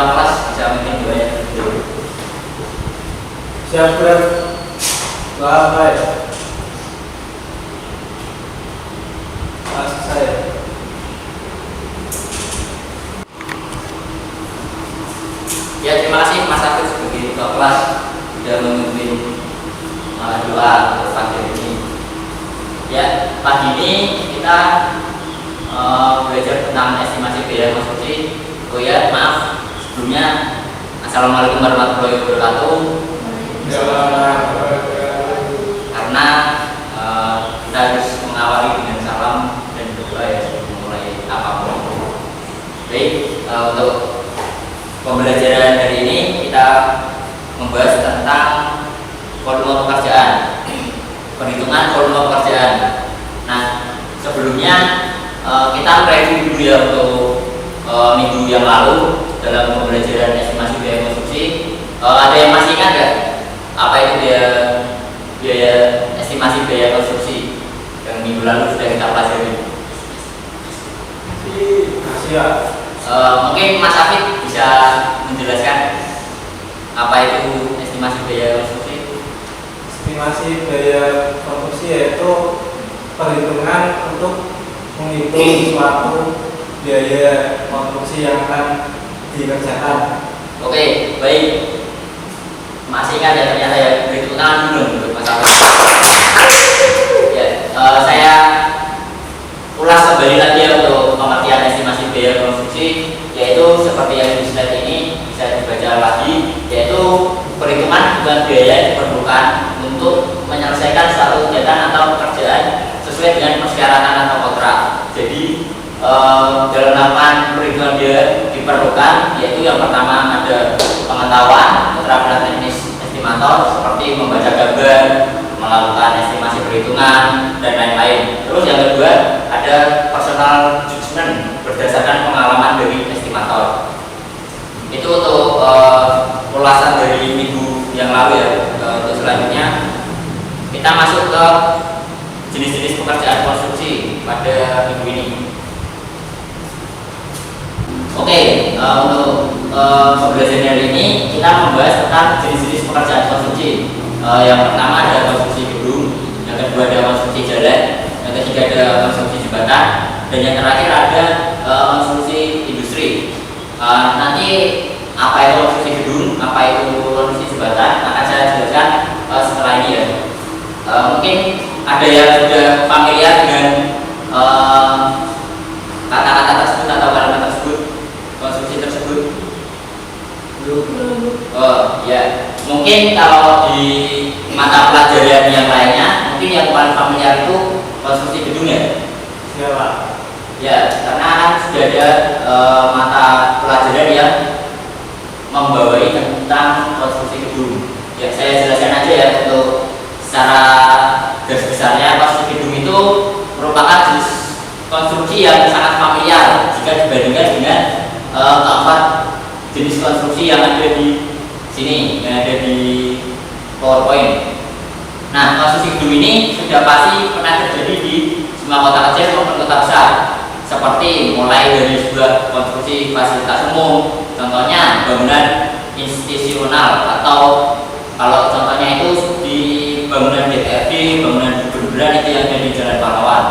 tuan kelas bisa mungkin banyak. Siap, Bro. Baik. Masuk saya. Ya, terima kasih Mas Afif sebagai ketua kelas sudah memimpin doa untuk pagi ini. Ya, pagi ini kita belajar tentang estimasi biaya konstruksi. Oh ya, maaf sebelumnya. Assalamualaikum warahmatullahi wabarakatuh. Karena kita harus mengawali dengan salam dan berdoa ya sebelum mulai apapun. Baik, untuk pembelajaran hari ini kita membahas tentang volume pekerjaan, perhitungan volume pekerjaan. Nah, sebelumnya kita review dulu ya untuk minggu yang lalu dalam pembelajaran estimasi biaya konstruksi. Ada yang masih ingat nggak apa itu biaya estimasi biaya konstruksi yang minggu lalu sudah kita pelajari? Masih ya. Mungkin Mas Afif bisa menjelaskan apa itu estimasi biaya konstruksi? Estimasi biaya konstruksi yaitu perhitungan untuk menghitung suatu biaya konstruksi yang akan dikerjakan. Oke, baik. Masih ingat ya ternyata ya, beri tangan dulu untuk Mas Afif. Ya, saya ulas kembali lagi ya untuk pengertian estimasi biaya konstruksi, yaitu seperti yang di slide ini bisa dibaca lagi, yaitu perhitungan beban biaya yang diperlukan untuk menyelesaikan suatu kegiatan atau pekerjaan sesuai dengan persyaratan atau kontrak. Jadi dalam melakukan perhitungan biaya diperlukan, yaitu yang pertama ada pengetahuan keterampilan teknis estimator seperti membaca gambar, melakukan estimasi perhitungan dan lain-lain. Terus yang kedua ada personal judgment berdasarkan pengalaman dari estimator. Itu untuk ulasan dari minggu yang lalu ya. Untuk selanjutnya kita masuk ke jenis-jenis pekerjaan konstruksi pada minggu ini. Oke, untuk pembelajaran hari ini kita membahas tentang jenis-jenis pekerjaan konstruksi. Yang pertama ada konstruksi gedung, yang kedua ada konstruksi jalan, yang ketiga ada konstruksi jembatan, dan yang terakhir ada konstruksi industri. Nanti apa itu konstruksi gedung, apa itu konstruksi jembatan akan saya jelaskan setelah ini ya. Mungkin ada yang sudah familiar dengan kata-kata tersebut atau kalimat tersebut, konstruksi tersebut. Oh ya, mungkin kalau di mata pelajaran yang lainnya, mungkin yang paling familiar itu konstruksi gedung ya. Siapa? Ya, karena kan sudah ada mata pelajaran yang membawai tentang konstruksi gedung. Ya, saya jelaskan aja ya untuk secara garis besarnya. Konstruksi gedung itu merupakan jenis konstruksi yang sangat familiar jika dibandingkan dengan keempat jenis konstruksi yang ada di sini, yang ada di PowerPoint. Nah, konstruksi gedung ini sudah pasti pernah terjadi di semua kota kecil maupun kota besar, seperti mulai dari sebuah konstruksi fasilitas umum, contohnya bangunan institusional, atau kalau contohnya itu di bangunan DPRD, bangunan gubernur itu yang ada di Jalan Pahlawan.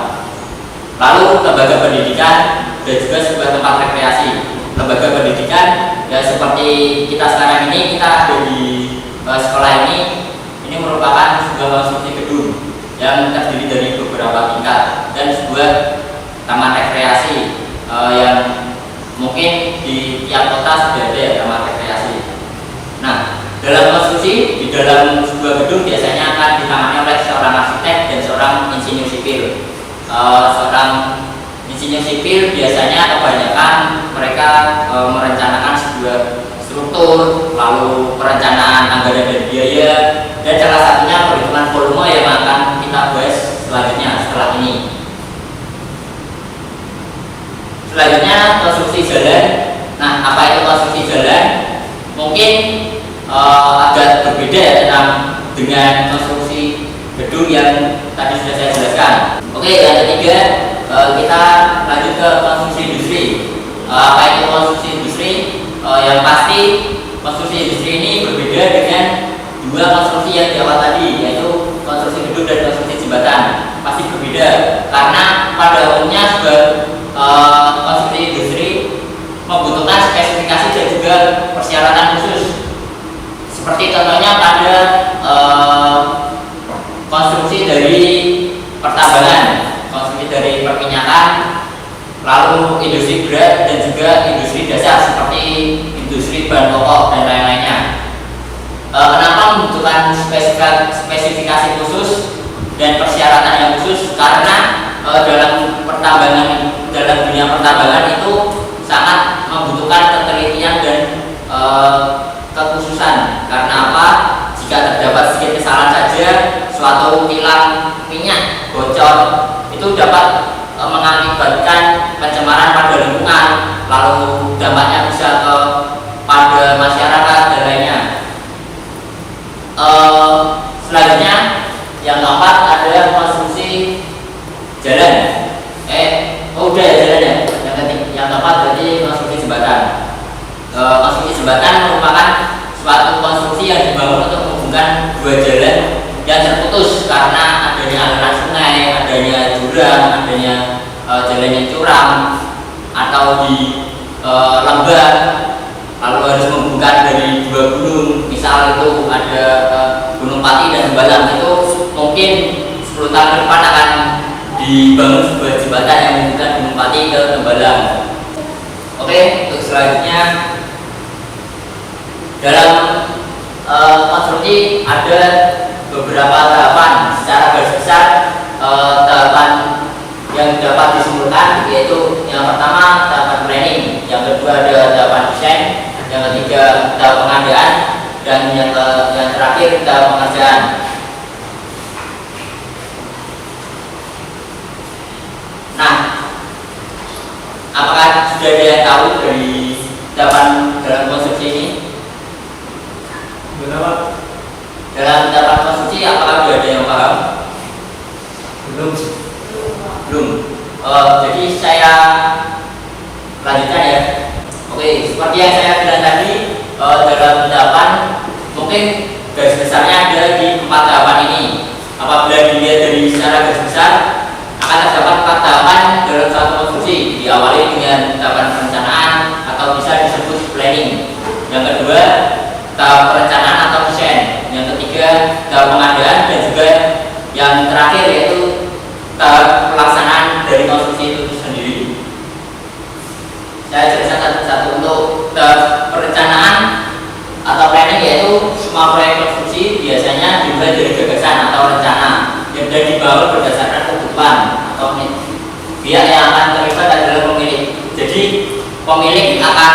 Lalu lembaga pendidikan dan juga sebuah tempat rekreasi. Lembaga pendidikan ya seperti kita sekarang ini, kita ada di sekolah ini merupakan sebuah konstruksi gedung yang terdiri dari beberapa tingkat dan sebuah taman rekreasi yang mungkin di tiap kota sudah ada ya taman rekreasi. Nah, dalam konstruksi di dalam sebuah gedung biasanya akan ditangani oleh seorang arsitek dan seorang insinyur sipil. Seorang insinyur sipil biasanya kebanyakan mereka merencanakan sebuah struktur, lalu perencanaan anggaran dan biaya, dan salah satunya perhitungan volume yang akan kita bahas selanjutnya setelah ini. Selanjutnya konstruksi jalan. Nah, apa itu konstruksi jalan? Mungkin agak berbeda ya dengan konstruksi gedung yang tadi sudah saya jelaskan. Oke, yang ketiga kita lanjut ke konstruksi industri. Apa itu konstruksi industri? yang pasti konstruksi industri ini berbeda dengan dua konstruksi yang di awal tadi, yaitu konstruksi gedung dan konstruksi jembatan. Pasti berbeda karena pada umumnya sebuah konstruksi industri membutuhkan spesifikasi dan juga persyaratan khusus. Seperti contohnya pada konstruksi dari pertambangan, konstruksi dari perminyakan, lalu industri berat dan juga industri dasar seperti industri bahan pokok dan lain-lainnya. Kenapa membutuhkan spesifikasi khusus dan persyaratan yang khusus? Karena dalam dunia pertambangan itu sangat membutuhkan ketelitian dan kekhususan. Karena apa? Jika terdapat sedikit kesalahan saja, suatu kilang minyak bocor itu dapat mengakibatkan pencemaran pada lingkungan, lalu dampaknya bisa pada masyarakat dan lainnya. Selanjutnya yang keempat adalah konstruksi jalan. Udah ya jalan ya. Yang keempat berarti konstruksi jembatan. Konstruksi jembatan merupakan suatu konstruksi yang dibangun untuk menghubungkan dua jalan yang terputus karena adanya aliran sungai, adanya jurang, adanya jalan yang curam atau di lembah, lalu harus menghubungkan dari dua gunung. Misal itu ada Gunung Pati dan Tembalang, itu mungkin 10 tahun ke depan akan dibangun sebuah jembatan yang menghubungkan Gunung Pati ke Tembalang. Oke, untuk selanjutnya dalam konstruksi ada beberapa tahapan. Secara garis besar tahapan yang dapat disimpulkan yaitu yang pertama tahapan planning, yang kedua ada tahapan desain, yang ketiga tahap pengadaan, dan yang terakhir tahap pengerjaan. Nah, apakah sudah ada yang tahu dari tahapan dalam konstruksi ini? Berapa? Dalam tahapan konstruksi apakah sudah ada yang paham? Belum. Jadi saya lanjutkan ya. Oke, seperti yang saya bilang tadi, dalam tahapan mungkin garis besarnya ada di 4 tahapan ini. Apabila dilihat dari secara garis besar, akan terdapat 4 tahapan dalam satu konstruksi. Diawali dengan tahapan perencanaan atau bisa disebut planning. Yang kedua, tahap perencanaan atau desain. Yang ketiga, tahap pengadaan, dan juga yang terakhir yaitu tahap pelaksanaan dari konstruksi itu sendiri. Saya jelaskan satu-satu. Untuk tahap perencanaan atau planning yaitu semua proyek konstruksi biasanya dimulai dari gagasan atau rencana yang sudah dibangun berdasarkan kebutuhan atau pihak yang akan terlibat adalah pemilik. Jadi pemilik akan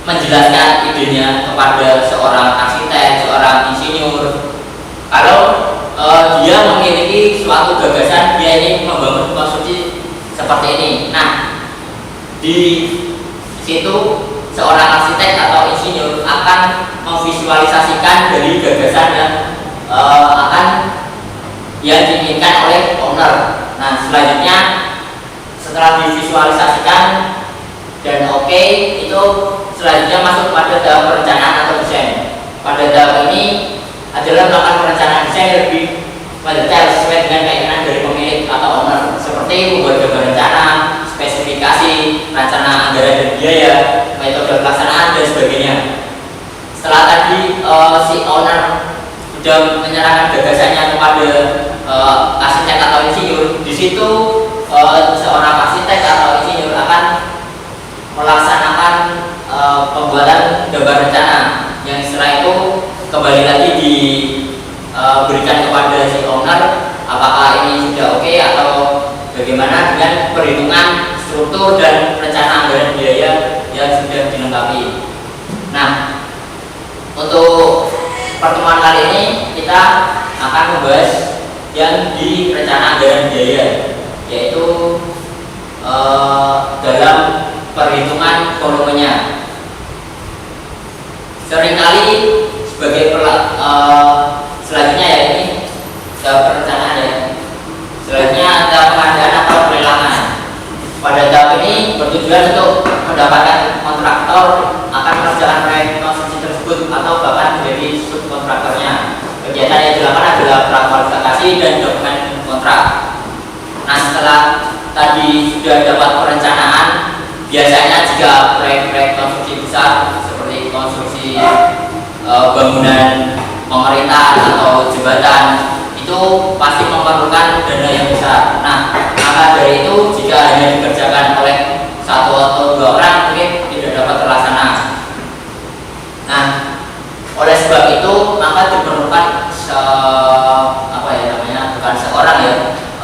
menjelaskan idenya kepada seorang arsitek, seorang insinyur. Kalau dia memiliki suatu gagasan, dia ingin membangun konstruksi seperti ini. Nah, di situ seorang arsitek atau insinyur akan memvisualisasikan dari gagasan yang diinginkan oleh owner. Nah, selanjutnya setelah divisualisasikan dan oke, itu selanjutnya masuk pada tahap perencanaan atau desain. Pada tahap ini adalah melakukan perencanaan desain yang lebih mendetail sesuai dengan keinginan dari pemilik atau owner, seperti membuat gambar rencana, spesifikasi, rencana anggaran dan biaya, metode pelaksanaan dan sebagainya. Setelah tadi si owner sudah menyerahkan gagasannya kepada arsitek atau insinyur, di situ seorang arsitek atau insinyur akan melaksanakan pembuatan gambar rencana yang setelah itu kembali lagi diberikan kepada si owner apakah ini sudah oke atau bagaimana dengan perhitungan struktur dan rencana anggaran biaya yang sudah dilengkapi. Nah, untuk pertemuan kali ini kita akan membahas yang di rencana anggaran biaya, yaitu dalam perhitungan volumenya. Seringkali sebagai selanjutnya ya, ini tahap perencanaan ya. Selanjutnya tahap pengadaan atau pelelangan. Pada tahap ini bertujuan untuk mendapatkan kontraktor akan mengerjakan proyek konstruksi tersebut atau bahkan menjadi subkontraktornya. Kegiatan yang dilakukan adalah prakualifikasi dan dokumen kontrak. Nah, setelah tadi sudah dapat perencanaan, biasanya jika proyek-proyek konstruksi besar seperti konstruksi bangunan pemerintahan atau jembatan itu pasti memerlukan dana yang besar. Nah, maka dari itu jika hanya dikerjakan oleh satu atau dua orang mungkin tidak dapat terlaksana. Nah, oleh sebab itu maka diperlukan bukan seorang ya,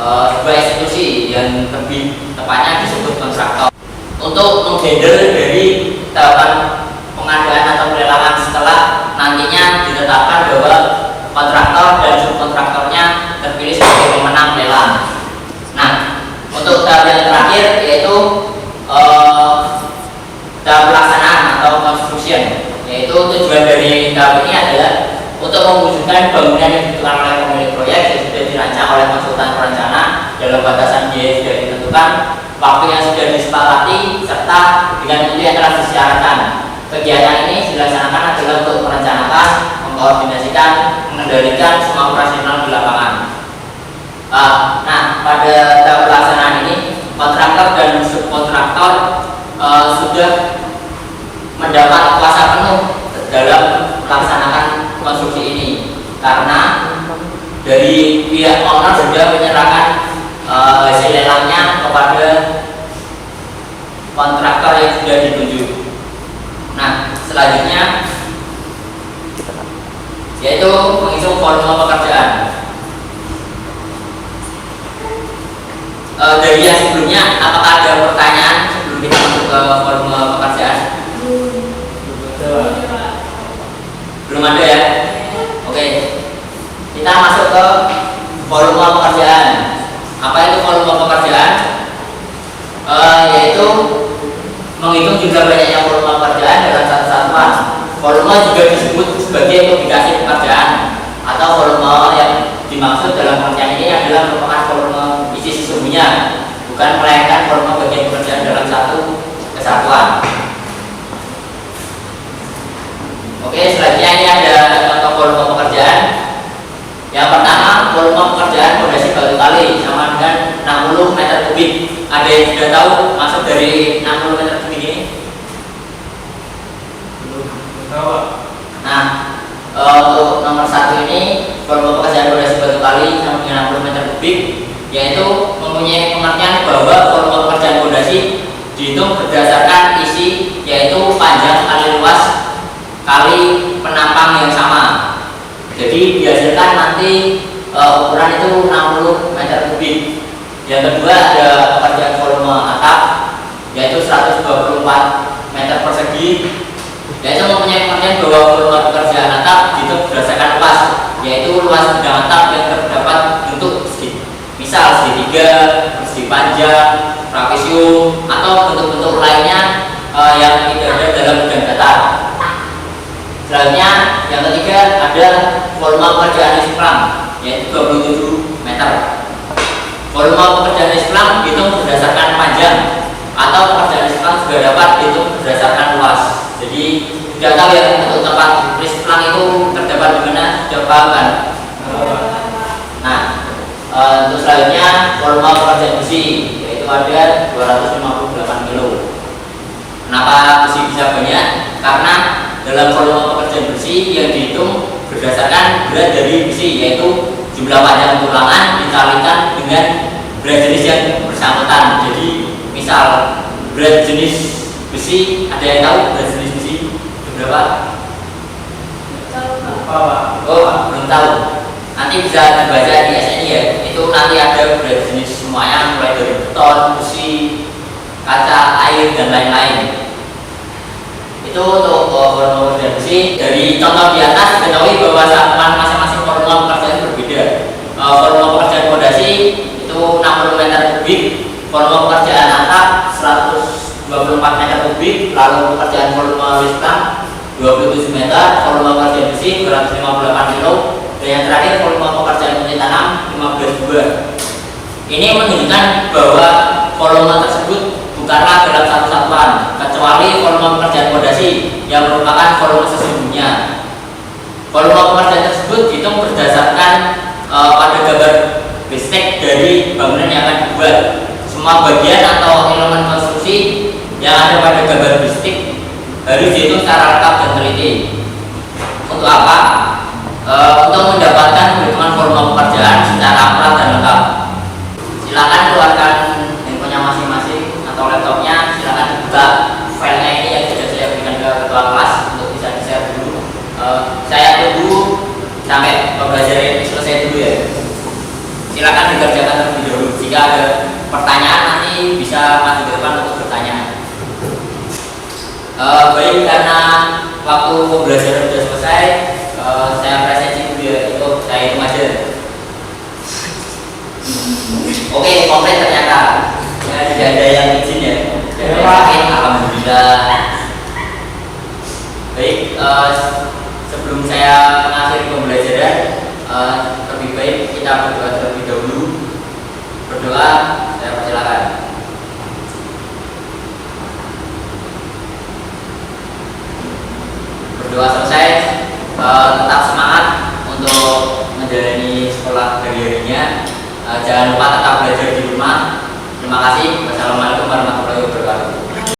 sebuah institusi yang lebih tepatnya disebut kontraktor untuk menghandle dari tahapan pengadaan atau pelelangan setelah nantinya ditetapkan bahwa kontraktor dan subkontraktornya terpilih sebagai pemenang lelang. Nah, untuk tahap yang terakhir yaitu tahap pelaksanaan atau construction, yaitu tujuan dari tahap ini adalah untuk mewujudkan bangunan yang dibutuhkan oleh pemilik proyek yang sudah dirancang oleh konsultan perencana dalam batasan biaya yang sudah ditentukan, waktu yang sudah disepakati, serta dengan mutu yang telah disyaratkan. Kegiatan ini dilaksanakan adalah untuk merencanakan, mengkoordinasikan, mengendalikan semua operasional di lapangan. Nah, pada tahap pelaksanaan ini, kontraktor dan subkontraktor sudah mendapat kuasa penuh dalam melaksanakan konstruksi ini, karena dari pihak owner sudah menyerahkan hasil lelangnya kepada kontraktor yang sudah ditunjuk. Nah, selanjutnya yaitu menghitung volume pekerjaan. Dari yang sebelumnya, apakah ada pertanyaan sebelum kita masuk ke volume pekerjaan? Belum ada ya? Oke, kita masuk ke volume pekerjaan. Apa itu volume pekerjaan? Yaitu menghitung jumlah banyaknya volume pekerjaan dalam satu satuan. Volume juga disebut sebagai publikasi pekerjaan atau volume yang dimaksud dalam pengertian ini adalah merupakan volume isi sesungguhnya, bukan melainkan volume bagian pekerjaan dalam satu kesatuan. Oke, selanjutnya ini ada contoh volume pekerjaan. Yang pertama, volume pekerjaan fondasi batu kali sama dengan 60 meter kubik. Ada yang sudah tahu maksud dari 60 meter kubik ini? Nah, untuk nomor 1 ini volume pekerjaan fondasi batu kali sama dengan 60 meter kubik, yaitu mempunyai pengertian bahwa volume pekerjaan fondasi dihitung berdasarkan isi, yaitu panjang kali luas kali penampang yang sama. Jadi dihasilkan nanti ukuran itu 60 meter kubik. Yang kedua ada pekerjaan volume atap, yaitu 124 meter persegi, yaitu mempunyai pengertian bahwa volume pekerjaan atap dihitung berdasarkan luas, yaitu luas bidang atap yang terdapat bentuk segi, misal segitiga, persegi panjang, trapesium, atau bentuk-bentuk lainnya yang tidak ada dalam bidang datar. Selanjutnya, yang ketiga ada volume pekerjaan isplang, yaitu 27 meter. Volume pekerjaan isplang dihitung berdasarkan panjang, atau pekerjaan isplang juga dapat dihitung berdasarkan luas. Jadi tidak tahu ya untuk tempat isplang itu terdapat di mana, sudah paham kan? Nah, untuk selanjutnya volume pekerjaan besi, yaitu ada 258 kilo. Kenapa besi bisa banyak? Karena dalam volume pekerjaan besi yang dihitung berdasarkan berat dari besi, yaitu jumlah panjang tulangan dikalikan dengan berat jenis yang bersangkutan. Jadi misal berat jenis besi, ada yang tahu berat jenis besi berapa? Oh, belum tahu. Nanti bisa dibaca di SNI ya. Itu nanti ada berat jenis semuanya, mulai dari beton, besi, kaca, air dan lain-lain. Itu untuk volume pekerjaan besi. Dari contoh di atas diketahui bahwa satuan masing-masing volume pekerjaan berbeda. Volume pekerjaan fondasi itu 60 meter kubik, volume pekerjaan atap 124 meter kubik, lalu pekerjaan volume isplang 27 meter, volume pekerjaan besi 258 kilo, dan yang terakhir volume pekerjaan unit tanam 15 buah. Ini menunjukkan bahwa volume tersebut bukanlah dalam satu satuan, kecuali volume pekerjaan fondasi yang merupakan volume sesungguhnya. Volume pekerjaan tersebut dihitung berdasarkan pada gambar bestek dari bangunan yang akan dibuat. Semua bagian atau elemen konstruksi yang ada pada gambar bestek harus dihitung secara lengkap dan teliti. Untuk apa? Untuk mendapatkan perhitungan volume pekerjaan secara akurat dan lengkap. Silakan keluarkan handphonenya masing-masing atau laptopnya. Silakan dibuka filenya ini yang sudah saya berikan ke ketua kelas untuk bisa di-share dulu. Saya tunggu sampai pembelajaran ini selesai dulu ya. Silakan dikerjakan terlebih dahulu. Jika ada pertanyaan nanti bisa masuk ke depan untuk bertanya. Baik, karena waktu pembelajaran sudah selesai, saya presensi dulu ya. Itu saya hitung aja. Oke, komplit ternyata. Ya, tidak ada yang izin ya. Tidak ada yang sakit, alhamdulillah. Baik, sebelum saya mengakhiri pembelajaran, lebih baik kita berdoa terlebih dahulu. Berdoa, saya persilakan. Berdoa selesai, tetap semangat untuk menjalani sekolah hari-harinya. Jangan lupa tetap belajar di rumah. Terima kasih. Wassalamualaikum warahmatullahi wabarakatuh.